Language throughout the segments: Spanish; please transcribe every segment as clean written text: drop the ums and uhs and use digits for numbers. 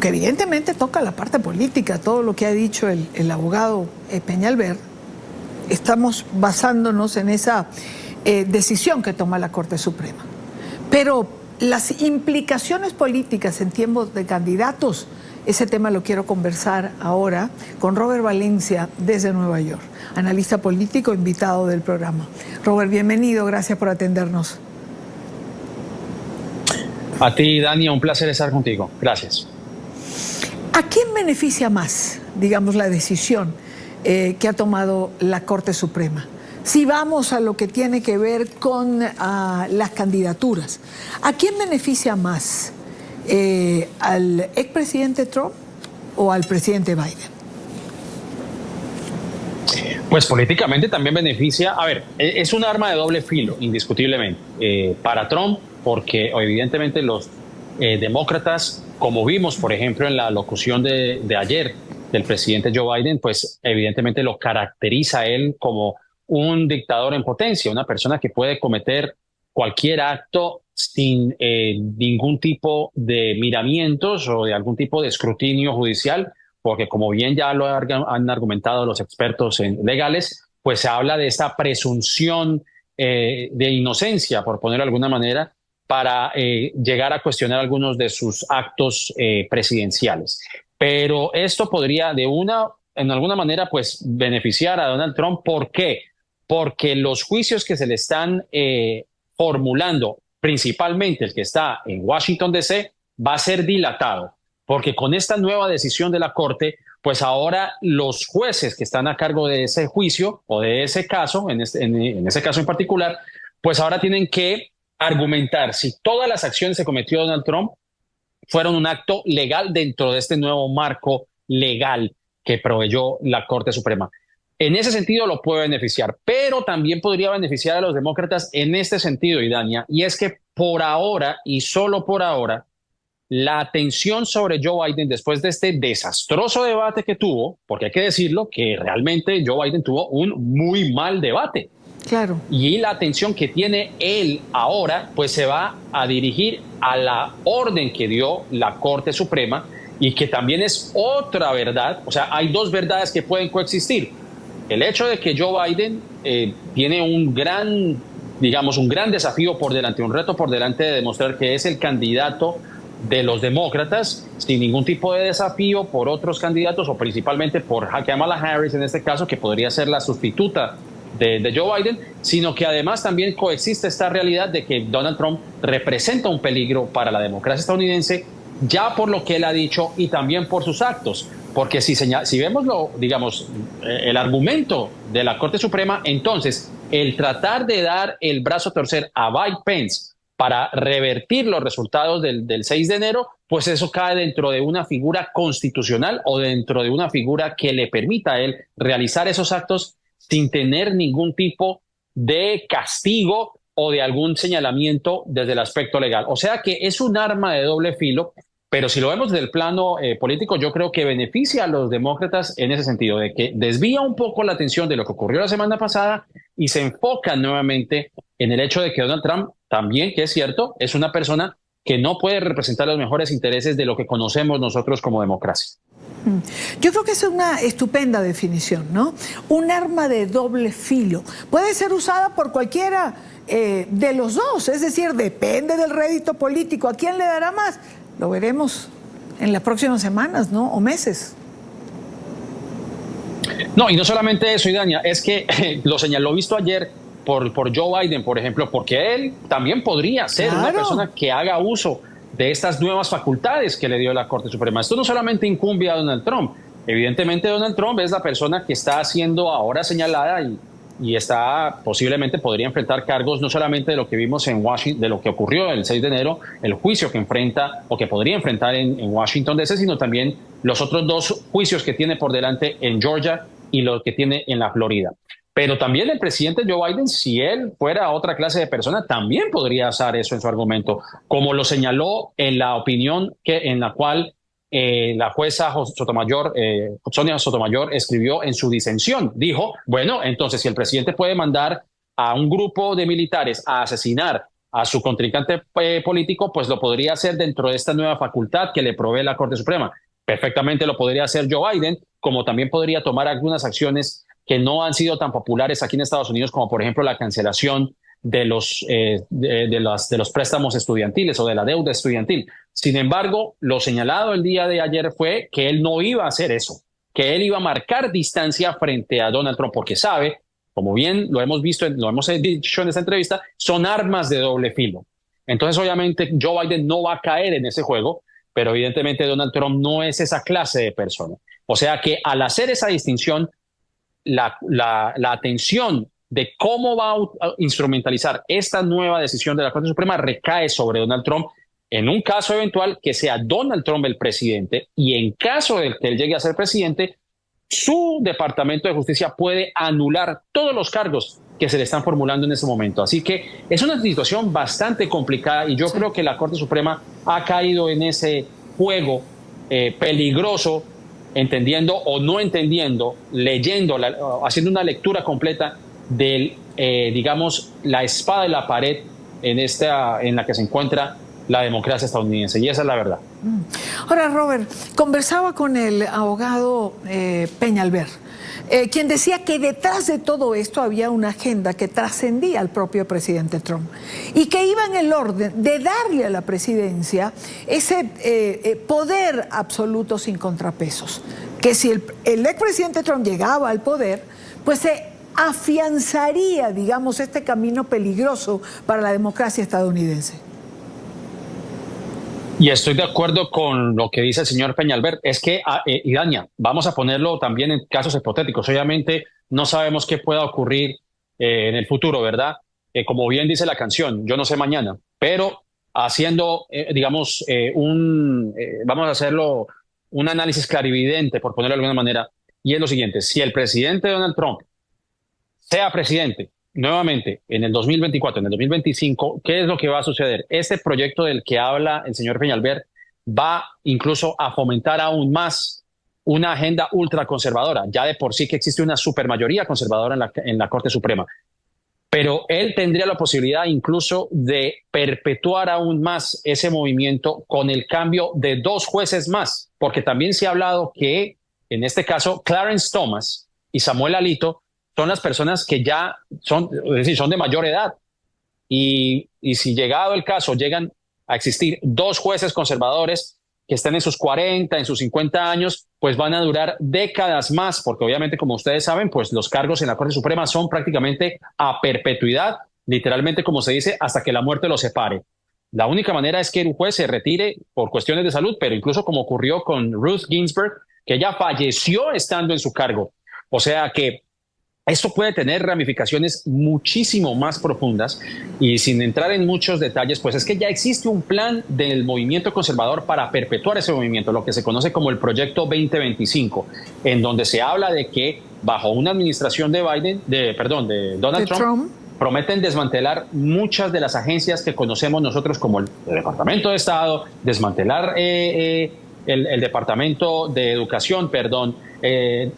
que evidentemente toca la parte política, todo lo que ha dicho el abogado Peñalver. Estamos basándonos en esa decisión que toma la Corte Suprema. Pero las implicaciones políticas en tiempos de candidatos, ese tema lo quiero conversar ahora con Robert Valencia desde Nueva York, analista político, invitado del programa. Robert, bienvenido, gracias por atendernos. A ti, Dania, un placer estar contigo. Gracias. ¿A quién beneficia más, digamos, la decisión que ha tomado la Corte Suprema? Si vamos a lo que tiene que ver con las candidaturas, ¿a quién beneficia más? ¿Al expresidente Trump o al presidente Biden? Pues políticamente también beneficia. A ver, es un arma de doble filo, indiscutiblemente. Para Trump, porque evidentemente los demócratas, como vimos, por ejemplo, en la locución de ayer del presidente Joe Biden, pues evidentemente lo caracteriza a él como un dictador en potencia, una persona que puede cometer cualquier acto sin ningún tipo de miramientos o de algún tipo de escrutinio judicial, porque como bien ya lo han argumentado los expertos legales, pues se habla de esta presunción de inocencia, por ponerlo de alguna manera, para llegar a cuestionar algunos de sus actos presidenciales. Pero esto podría en alguna manera, pues beneficiar a Donald Trump. ¿Por qué? Porque los juicios que se le están formulando, principalmente el que está en Washington, D.C., va a ser dilatado, porque con esta nueva decisión de la Corte, pues ahora los jueces que están a cargo de ese juicio o de ese caso, en ese caso en particular, pues ahora tienen que argumentar si todas las acciones que cometió Donald Trump fueron un acto legal dentro de este nuevo marco legal que proveyó la Corte Suprema. En ese sentido lo puede beneficiar, pero también podría beneficiar a los demócratas en este sentido, Idania, y es que por ahora y solo por ahora, la atención sobre Joe Biden después de este desastroso debate que tuvo, porque hay que decirlo que realmente Joe Biden tuvo un muy mal debate. Claro. Y la atención que tiene él ahora, pues se va a dirigir a la orden que dio la Corte Suprema y que también es otra verdad. O sea, hay dos verdades que pueden coexistir. El hecho de que Joe Biden tiene un gran desafío por delante, un reto por delante de demostrar que es el candidato de los demócratas sin ningún tipo de desafío por otros candidatos o principalmente por Kamala Harris en este caso, que podría ser la sustituta de Joe Biden, sino que además también coexiste esta realidad de que Donald Trump representa un peligro para la democracia estadounidense, ya por lo que él ha dicho y también por sus actos. Porque si vemos el argumento de la Corte Suprema, entonces el tratar de dar el brazo a torcer a Mike Pence para revertir los resultados del 6 de enero, pues eso cae dentro de una figura constitucional o dentro de una figura que le permita a él realizar esos actos sin tener ningún tipo de castigo o de algún señalamiento desde el aspecto legal. O sea que es un arma de doble filo, pero si lo vemos desde el plano político, yo creo que beneficia a los demócratas en ese sentido, de que desvía un poco la atención de lo que ocurrió la semana pasada y se enfoca nuevamente en el hecho de que Donald Trump también, que es cierto, es una persona que no puede representar los mejores intereses de lo que conocemos nosotros como democracia. Yo creo que es una estupenda definición, ¿no? Un arma de doble filo. Puede ser usada por cualquiera de los dos, es decir, depende del rédito político. ¿A quién le dará más? Lo veremos en las próximas semanas, ¿no? O meses. No, y no solamente eso, Idania, es que lo visto ayer por Joe Biden, por ejemplo, porque él también podría ser una persona que haga uso de estas nuevas facultades que le dio la Corte Suprema. Esto no solamente incumbe a Donald Trump. Evidentemente Donald Trump es la persona que está siendo ahora señalada y posiblemente podría enfrentar cargos no solamente de lo que vimos en Washington, de lo que ocurrió el 6 de enero, el juicio que enfrenta o que podría enfrentar en Washington D.C., sino también los otros dos juicios que tiene por delante en Georgia y lo que tiene en la Florida. Pero también el presidente Joe Biden, si él fuera otra clase de persona, también podría usar eso en su argumento, como lo señaló en la opinión en la cual la jueza Sonia Sotomayor escribió en su disensión. Dijo, bueno, entonces si el presidente puede mandar a un grupo de militares a asesinar a su contrincante político, pues lo podría hacer dentro de esta nueva facultad que le provee la Corte Suprema. Perfectamente lo podría hacer Joe Biden, como también podría tomar algunas acciones que no han sido tan populares aquí en Estados Unidos, como por ejemplo la cancelación de los préstamos estudiantiles o de la deuda estudiantil. Sin embargo, lo señalado el día de ayer fue que él no iba a hacer eso, que él iba a marcar distancia frente a Donald Trump, porque sabe, como bien lo hemos visto, lo hemos dicho en esta entrevista, son armas de doble filo. Entonces, obviamente, Joe Biden no va a caer en ese juego, pero evidentemente Donald Trump no es esa clase de persona. O sea que al hacer esa distinción, la atención de cómo va a instrumentalizar esta nueva decisión de la Corte Suprema recae sobre Donald Trump en un caso eventual que sea Donald Trump el presidente, y en caso de que él llegue a ser presidente, su Departamento de Justicia puede anular todos los cargos que se le están formulando en ese momento. Así que es una situación bastante complicada y yo creo que la Corte Suprema ha caído en ese juego peligroso, entendiendo o no entendiendo, leyendo, haciendo una lectura completa del, digamos, la espada de la pared en la que se encuentra la democracia estadounidense, y esa es la verdad. Ahora, Robert, conversaba con el abogado Peñalver, quien decía que detrás de todo esto había una agenda que trascendía al propio presidente Trump y que iba en el orden de darle a la presidencia ese poder absoluto sin contrapesos, que si el expresidente Trump llegaba al poder, pues se afianzaría, digamos, este camino peligroso para la democracia estadounidense. Y estoy de acuerdo con lo que dice el señor Peñalver. Es que, y Dania, vamos a ponerlo también en casos hipotéticos. Obviamente no sabemos qué pueda ocurrir en el futuro, ¿verdad? Como bien dice la canción, yo no sé mañana, pero haciendo, digamos, vamos a hacerlo un análisis clarividente, por ponerlo de alguna manera, y es lo siguiente: si el presidente Donald Trump sea presidente nuevamente en el 2024, en el 2025, ¿qué es lo que va a suceder? Este proyecto del que habla el señor Peñalver va incluso a fomentar aún más una agenda ultraconservadora. Ya de por sí que existe una supermayoría conservadora en la Corte Suprema. Pero él tendría la posibilidad incluso de perpetuar aún más ese movimiento con el cambio de 2 jueces más, porque también se ha hablado que, en este caso, Clarence Thomas y Samuel Alito son las personas que ya son, es decir, son de mayor edad. Y si llegado el caso llegan a existir 2 jueces conservadores que estén en sus 40, en sus 50 años, pues van a durar décadas más, porque obviamente, como ustedes saben, pues los cargos en la Corte Suprema son prácticamente a perpetuidad, literalmente, como se dice, hasta que la muerte los separe. La única manera es que un juez se retire por cuestiones de salud, pero incluso como ocurrió con Ruth Ginsburg, que ella falleció estando en su cargo. O sea que esto puede tener ramificaciones muchísimo más profundas, y sin entrar en muchos detalles, pues es que ya existe un plan del movimiento conservador para perpetuar ese movimiento, lo que se conoce como el Proyecto 2025, en donde se habla de que bajo una administración de Donald Trump, prometen desmantelar muchas de las agencias que conocemos nosotros como el Departamento de Estado, desmantelar el Departamento de Educación,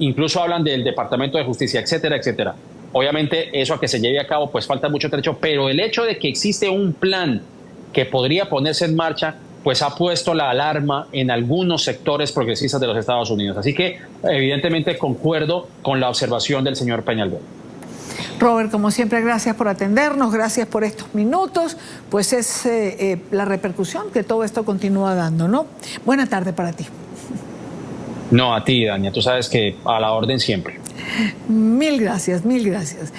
incluso hablan del Departamento de Justicia, etcétera, etcétera. Obviamente eso a que se lleve a cabo pues falta mucho trecho, pero el hecho de que existe un plan que podría ponerse en marcha pues ha puesto la alarma en algunos sectores progresistas de los Estados Unidos. Así que evidentemente concuerdo con la observación del señor Peñalver. Robert, como siempre, gracias por atendernos, gracias por estos minutos. Pues es la repercusión que todo esto continúa dando, ¿no? Buena tarde para ti. No, a ti, Dania, tú sabes que a la orden siempre. Mil gracias, mil gracias.